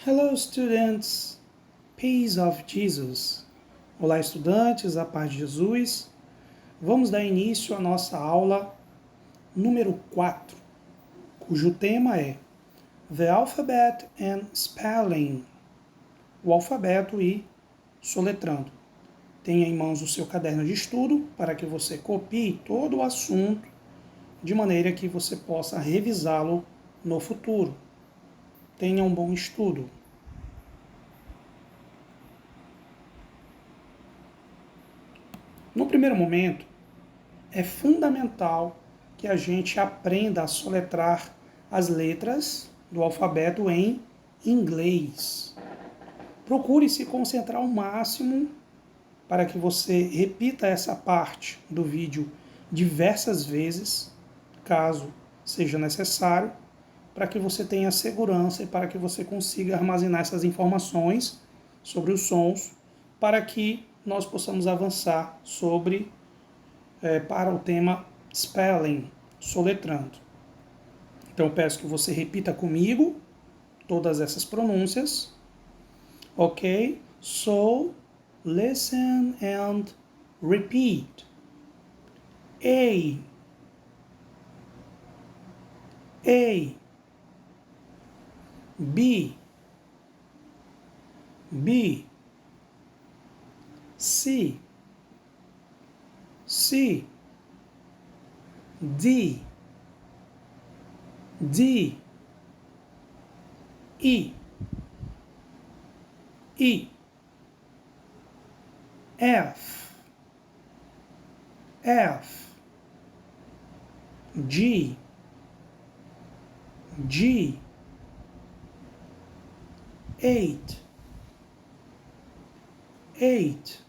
Hello, students. Peace of Jesus. Olá, estudantes, a paz de Jesus. Vamos dar início à nossa aula número 4, cujo tema é The Alphabet and Spelling. O alfabeto e soletrando. Tenha em mãos o seu caderno de estudo para que você copie todo o assunto de maneira que você possa revisá-lo no futuro. Tenha um bom estudo. No primeiro momento, é fundamental que a gente aprenda a soletrar as letras do alfabeto em inglês. Procure se concentrar ao máximo para que você repita essa parte do vídeo diversas vezes, caso seja necessário, para que você tenha segurança e para que você consiga armazenar essas informações sobre os sons, para que nós possamos avançar para o tema spelling, soletrando. Então eu peço que você repita comigo todas essas pronúncias, ok? So, listen and repeat. A, A, B, B, C, C, D, D, E, E, F, F, G, G, eight, eight,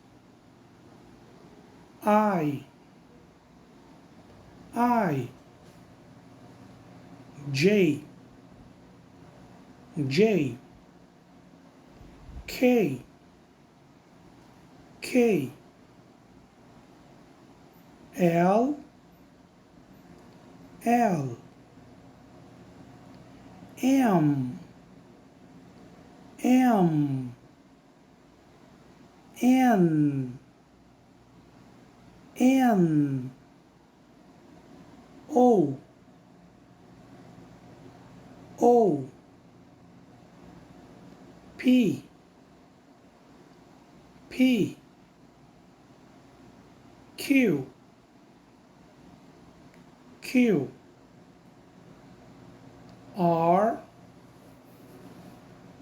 I, J, J, K, K, L, L, M, M, N, N, O, O, P, P, Q, Q, R,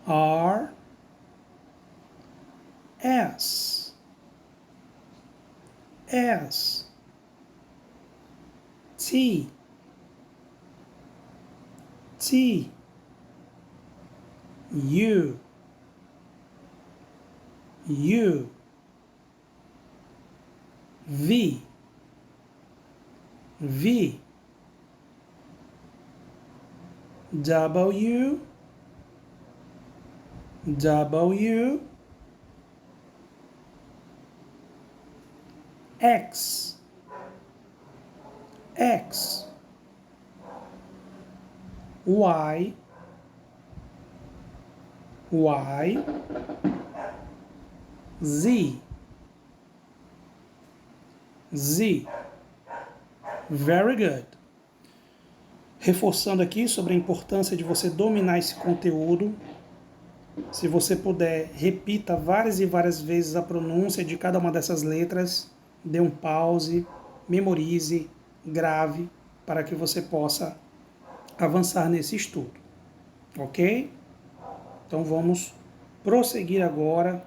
R, S, S, T, T, U, U, V, V, W, W, X, X, Y, Y, Z, Z. Very good. Reforçando aqui sobre a importância de você dominar esse conteúdo. Se você puder, repita várias e várias vezes a pronúncia de cada uma dessas letras. Dê um pause, memorize, grave, para que você possa avançar nesse estudo. Ok? Então vamos prosseguir agora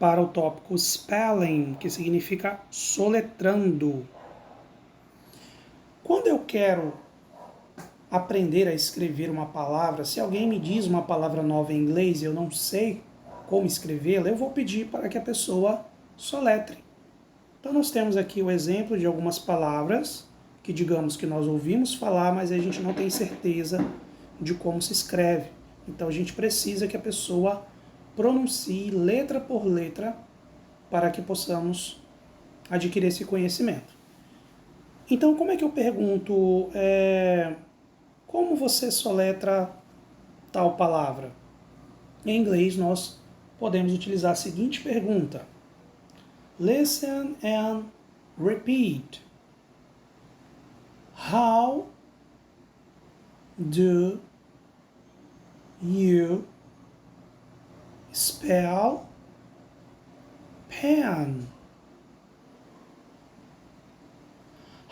para o tópico spelling, que significa soletrando. Quando eu quero aprender a escrever uma palavra, se alguém me diz uma palavra nova em inglês e eu não sei como escrevê-la, eu vou pedir para que a pessoa soletre. Então nós temos aqui o exemplo de algumas palavras que digamos que nós ouvimos falar, mas a gente não tem certeza de como se escreve. Então a gente precisa que a pessoa pronuncie letra por letra para que possamos adquirir esse conhecimento. Então, como é que eu pergunto, como você soletra tal palavra? Em inglês, nós podemos utilizar a seguinte pergunta: Listen and repeat. How do you spell pen?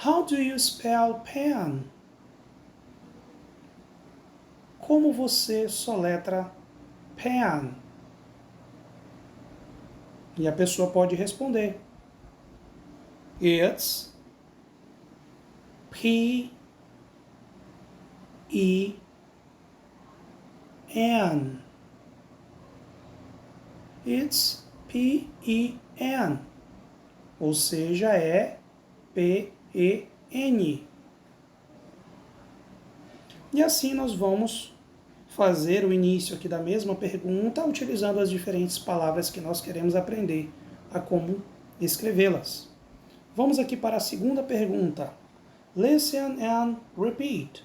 How do you spell pen? Como você soletra pen? E a pessoa pode responder: It's P-E-N. It's P-E-N. Ou seja, é P-E-N. E assim nós vamos fazer o início aqui da mesma pergunta, utilizando as diferentes palavras que nós queremos aprender a como escrevê-las. Vamos aqui para a segunda pergunta. Listen and repeat.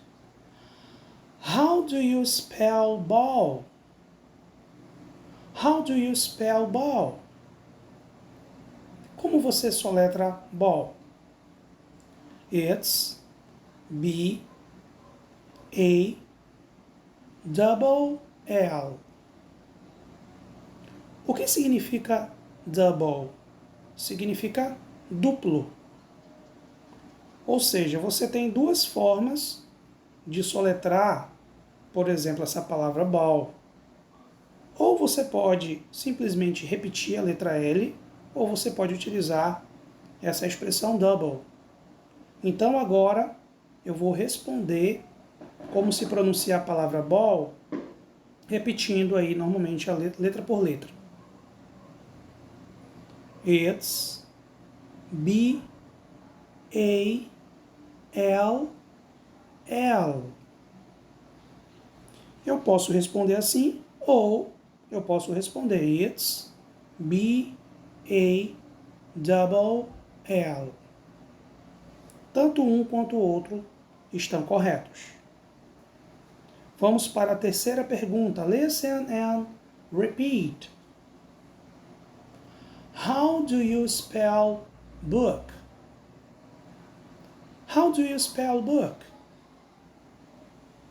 How do you spell ball? How do you spell ball? Como você soletra ball? It's B-A-double-L. O que significa double? Significa duplo. Ou seja, você tem duas formas de soletrar, por exemplo, essa palavra ball. Ou você pode simplesmente repetir a letra L, ou você pode utilizar essa expressão double. Então agora eu vou responder como se pronuncia a palavra ball, repetindo aí normalmente a letra por letra. It's B-A-L-L. Eu posso responder assim, ou eu posso responder It's B-A-double-L. Tanto um quanto o outro estão corretos. Vamos para a terceira pergunta. Listen and repeat. How do you spell book? How do you spell book?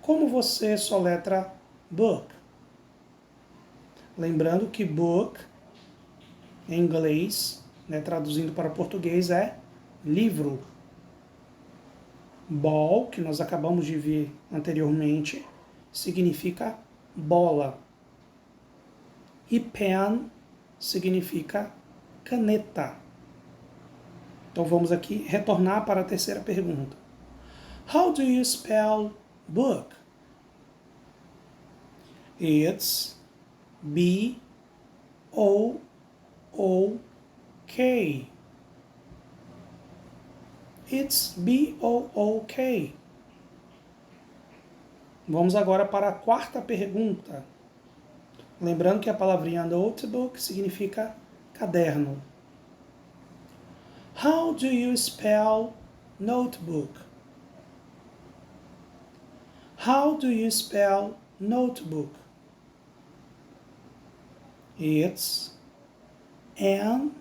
Como você soletra book? Lembrando que book, em inglês, traduzindo para português, é livro. Ball, que nós acabamos de ver anteriormente, significa bola. E pen significa caneta. Então vamos aqui retornar para a terceira pergunta. How do you spell book? It's B-O-O-K. It's B-O-O-K. Vamos agora para a quarta pergunta. Lembrando que a palavrinha notebook significa caderno. How do you spell notebook? How do you spell notebook? It's N-O-T-E-B-O-O-K.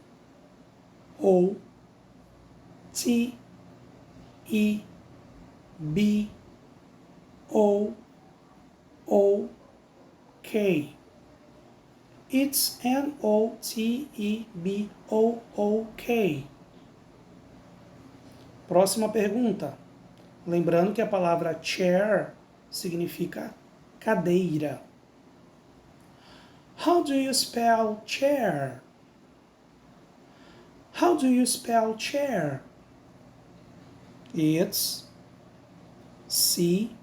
It's N-O-T-E-B-O-O-K. Próxima pergunta. Lembrando que a palavra chair significa cadeira. How do you spell chair? How do you spell chair? It's C-8-A-I-R.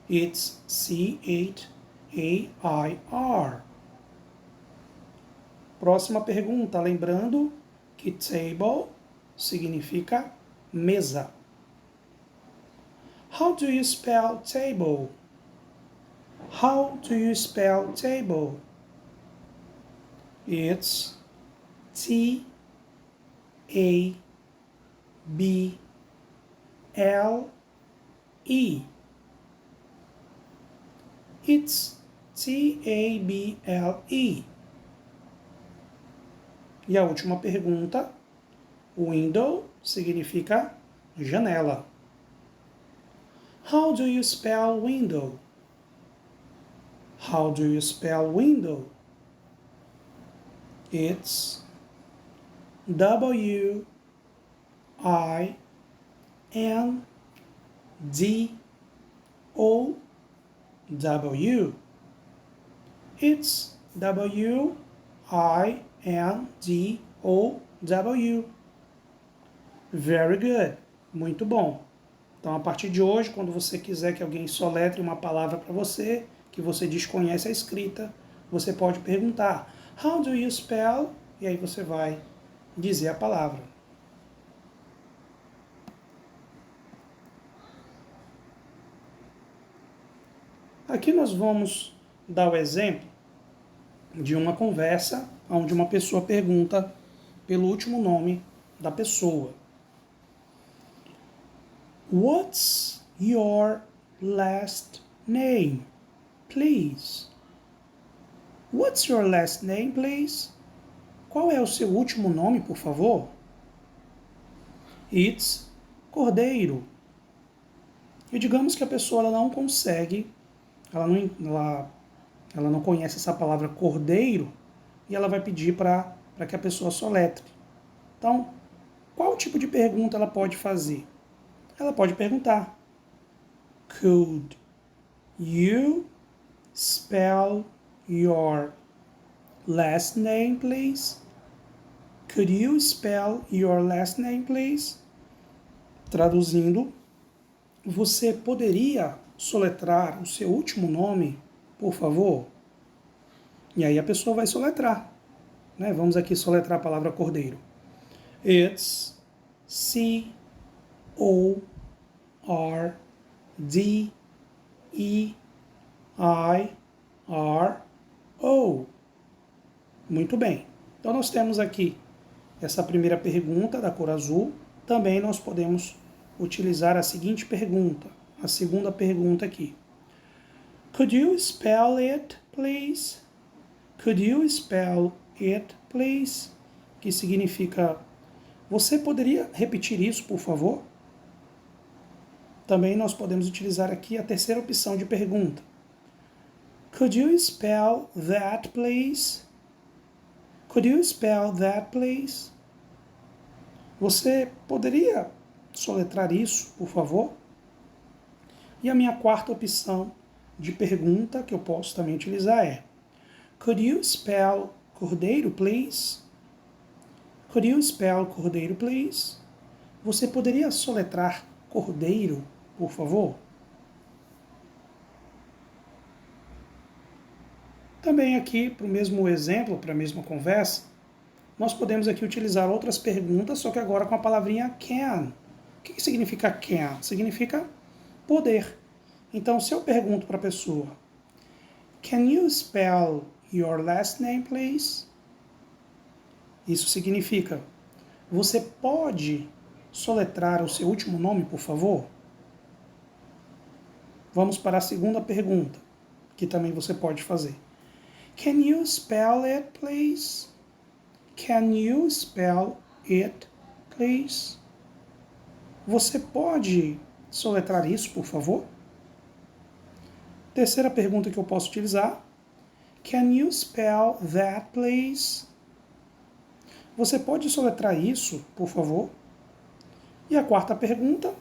It's C-8-A-I-R. Próxima pergunta, lembrando que table significa mesa. How do you spell table? How do you spell table? It's T-A-B-L-E. A B L E. It's T-A-B-L-E. E a última pergunta, window significa janela. How do you spell window? How do you spell window? It's W-I-N-D-O-W. It's W-I-N-D-O-W. Very good. Muito bom. Então, a partir de hoje, quando você quiser que alguém soletre uma palavra para você, que você desconhece a escrita, você pode perguntar, How do you spell? E aí você vai dizer a palavra. Aqui nós vamos dar o exemplo de uma conversa onde uma pessoa pergunta pelo último nome da pessoa. What's your last name, please? What's your last name, please? Qual é o seu último nome, por favor? It's Cordeiro. E digamos que a pessoa ela não consegue, ela não conhece essa palavra cordeiro, e ela vai pedir para que a pessoa soletre. Então, qual tipo de pergunta ela pode fazer? Ela pode perguntar, Could you spell your last name, please? Could you spell your last name, please? Traduzindo, você poderia soletrar o seu último nome, por favor? E aí a pessoa vai soletrar. Né? Vamos aqui soletrar a palavra cordeiro. It's C-O-R-D-E-I-R-O. Muito bem. Então nós temos aqui essa primeira pergunta da cor azul. Também nós podemos utilizar a seguinte pergunta, a segunda pergunta aqui. Could you spell it, please? Could you spell it, please? Que significa, você poderia repetir isso, por favor? Também nós podemos utilizar aqui a terceira opção de pergunta. Could you spell that, please? Could you spell that, please? Você poderia soletrar isso, por favor? E a minha quarta opção de pergunta que eu posso também utilizar é Could you spell cordeiro, please? Could you spell cordeiro, please? Você poderia soletrar cordeiro, por favor? Também aqui, para o mesmo exemplo, para a mesma conversa, nós podemos aqui utilizar outras perguntas, só que agora com a palavrinha can. O que significa can? Significa poder. Então, se eu pergunto para a pessoa, Can you spell your last name, please? Isso significa, você pode soletrar o seu último nome, por favor? Vamos para a segunda pergunta, que também você pode fazer. Can you spell it, please? Can you spell it, please? Você pode soletrar isso, por favor? Terceira pergunta que eu posso utilizar. Can you spell that, please? Você pode soletrar isso, por favor? E a quarta pergunta.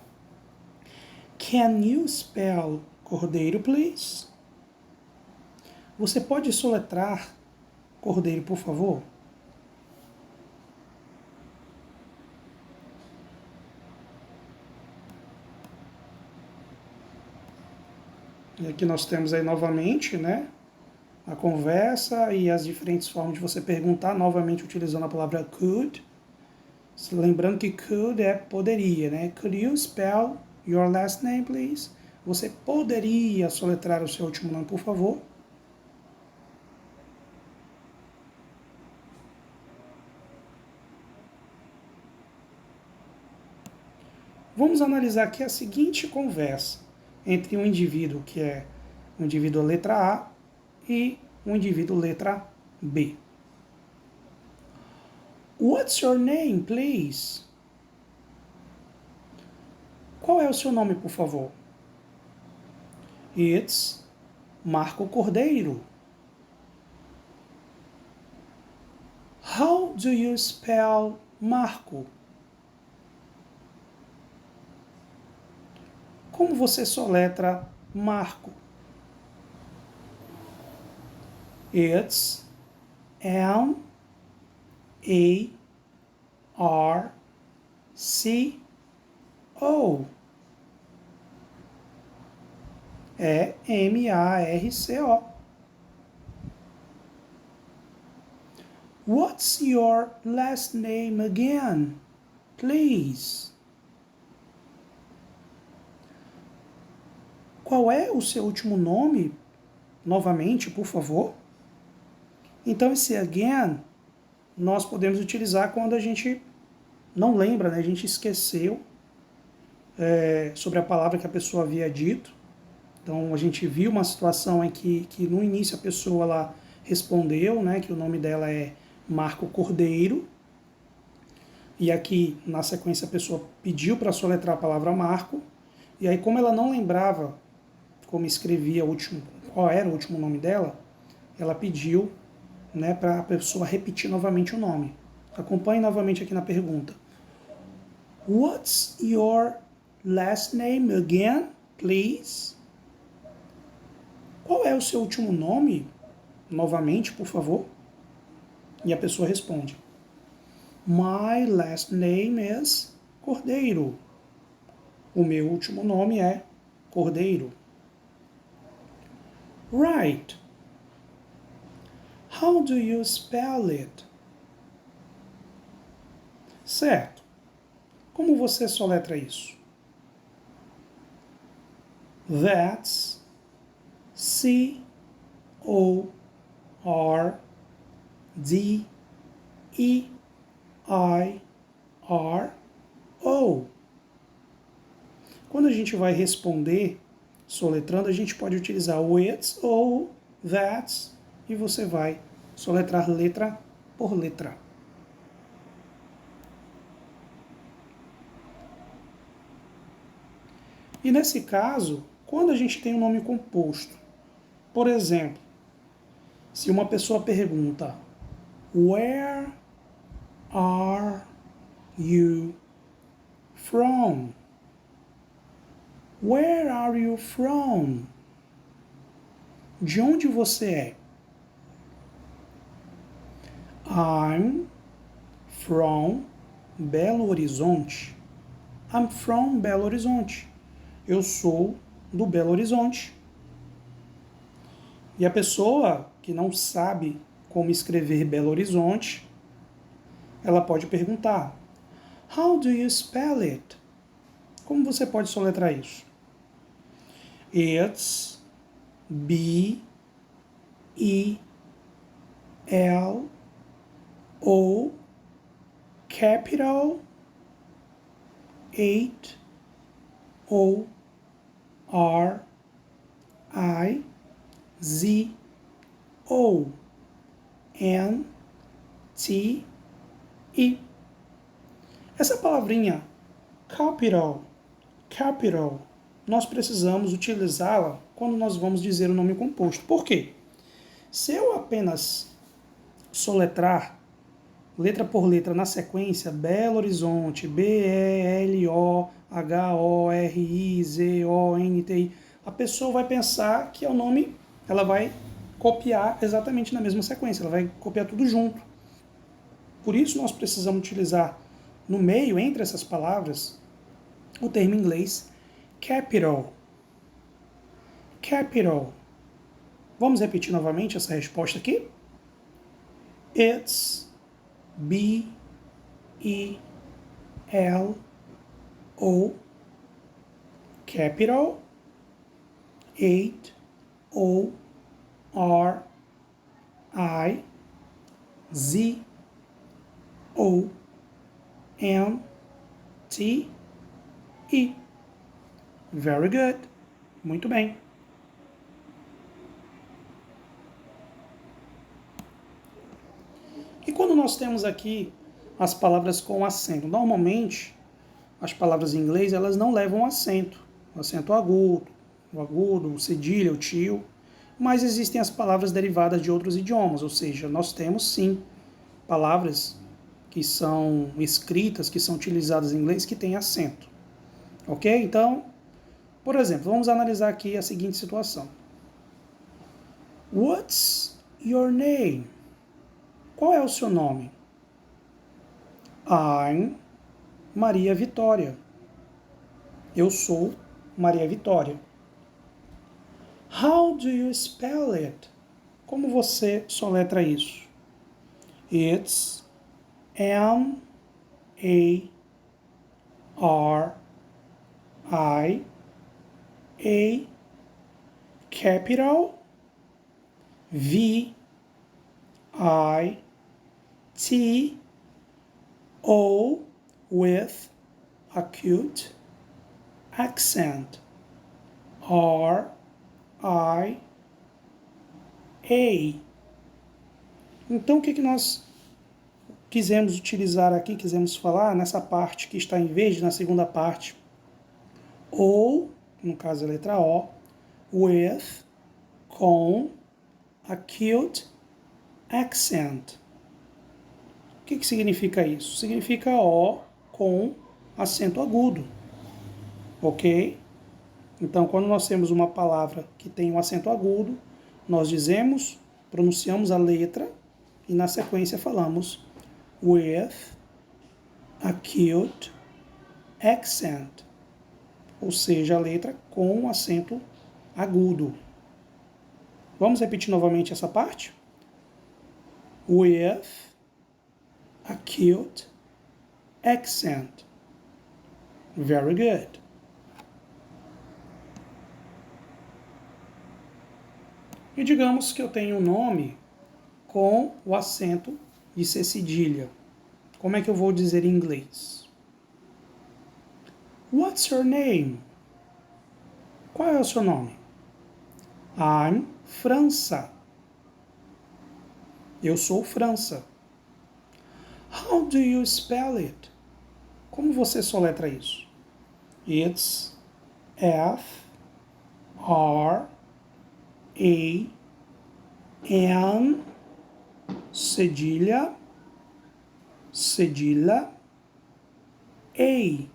Can you spell cordeiro, please? Você pode soletrar cordeiro, por favor? E aqui nós temos aí novamente, né, a conversa e as diferentes formas de você perguntar, novamente utilizando a palavra could. Lembrando que could é poderia, né? Could you spell your last name, please? Você poderia soletrar o seu último nome, por favor? Vamos analisar aqui a seguinte conversa entre um indivíduo que é um indivíduo letra A e um indivíduo letra B. What's your name, please? Qual é o seu nome, por favor? It's Marco Cordeiro. How do you spell Marco? Como você soletra Marco? It's M-A-R-C-O. É M-A-R-C-O. What's your last name again, please? Qual é o seu último nome? Novamente, por favor. Então, esse again, nós podemos utilizar quando a gente não lembra, né? A gente esqueceu sobre a palavra que a pessoa havia dito. Então, a gente viu uma situação em que no início a pessoa lá respondeu, né, que o nome dela é Marco Cordeiro. E aqui, na sequência, a pessoa pediu para soletrar a palavra Marco. E aí, como ela não lembrava como escrevia qual era o último nome dela, ela pediu, né, para a pessoa repetir novamente o nome. Acompanhe novamente aqui na pergunta. What's your last name again, please? Qual é o seu último nome? Novamente, por favor. E a pessoa responde. My last name is Cordeiro. O meu último nome é Cordeiro. Right. How do you spell it? Certo. Como você soletra isso? That's C-O-R-D-E-I-R-O. Quando a gente vai responder soletrando, a gente pode utilizar o it's ou that's e você vai soletrar letra por letra. E nesse caso, quando a gente tem um nome composto, por exemplo, se uma pessoa pergunta Where are you from? Where are you from? De onde você é? I'm from Belo Horizonte. I'm from Belo Horizonte. Eu sou do Belo Horizonte. E a pessoa que não sabe como escrever Belo Horizonte, ela pode perguntar: How do you spell it? Como você pode soletrar isso? It's B-E-L-O capital 8-O-R-I-Z-O-N-T-E. Essa palavrinha capital, nós precisamos utilizá-la quando nós vamos dizer o nome composto. Por quê? Se eu apenas soletrar letra por letra na sequência, Belo Horizonte, B-E-L-O-H-O-R-I-Z-O-N-T-I, a pessoa vai pensar que é o nome, ela vai copiar exatamente na mesma sequência, ela vai copiar tudo junto. Por isso nós precisamos utilizar no meio, entre essas palavras, o termo em inglês capital. Capital. Vamos repetir novamente essa resposta aqui? It's B-E-L-O capital 8-O-R-I-Z-O-N-T-E. I. Very good. Muito bem. E quando nós temos aqui as palavras com acento? Normalmente, as palavras em inglês, elas não levam acento. Acento agudo, o cedilha, o tio. Mas existem as palavras derivadas de outros idiomas. Ou seja, nós temos sim palavras que são escritas, que são utilizadas em inglês, que têm acento. Ok? Então, por exemplo, vamos analisar aqui a seguinte situação. What's your name? Qual é o seu nome? I'm Maria Vitória. Eu sou Maria Vitória. How do you spell it? Como você soletra isso? It's M-A-R-I-A capital V-I-T-O with acute accent R-I-A. Então, o que nós quisemos utilizar aqui, quisemos falar nessa parte que está em verde, na segunda parte, ou, no caso a letra O, with, com, acute accent. O que significa isso? Significa O com acento agudo, ok? Então, quando nós temos uma palavra que tem um acento agudo, nós dizemos, pronunciamos a letra e na sequência falamos with acute accent, ou seja, a letra com acento agudo. Vamos repetir novamente essa parte? With acute accent. Very good. E digamos que eu tenho um nome com o acento de C cedilha. Como é que eu vou dizer em inglês? What's your name? Qual é o seu nome? I'm França. Eu sou França. How do you spell it? Como você soletra isso? It's F R A N cedilha A.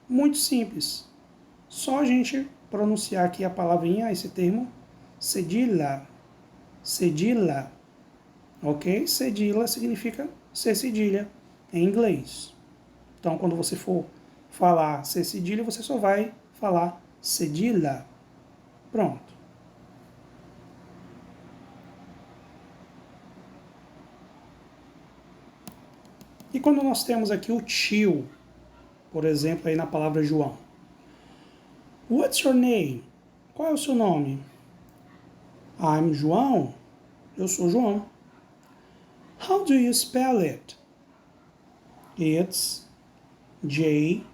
Muito simples. Só a gente pronunciar aqui a palavrinha, esse termo, cedilha. Ok? Cedilha significa C cedilha em inglês. Então, quando você for falar C cedilha, você só vai falar cedilha. Pronto. E quando nós temos aqui o tio, por exemplo, aí na palavra João. What's your name? Qual é o seu nome? I'm João. Eu sou João. How do you spell it? It's J-O-A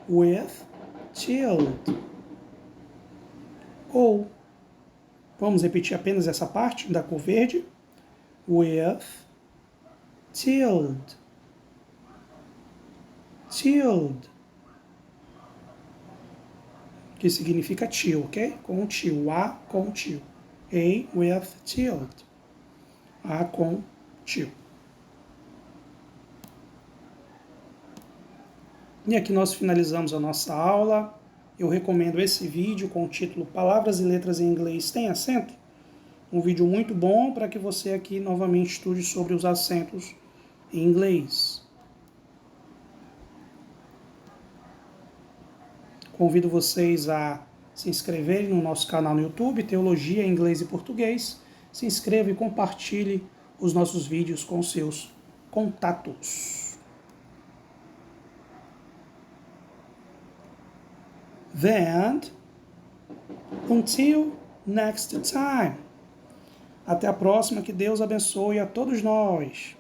with tilde. Ou, vamos repetir apenas essa parte da cor verde. With tilde. Que significa tio, ok? Com tio, A com tio. A with tilde. A com tio. E aqui nós finalizamos a nossa aula. Eu recomendo esse vídeo com o título Palavras e Letras em Inglês Tem Acento? Um vídeo muito bom para que você aqui novamente estude sobre os acentos em inglês. Convido vocês a se inscreverem no nosso canal no YouTube, Teologia, Inglês e Português. Se inscreva e compartilhe os nossos vídeos com seus contatos. Then, until next time. Até a próxima, que Deus abençoe a todos nós.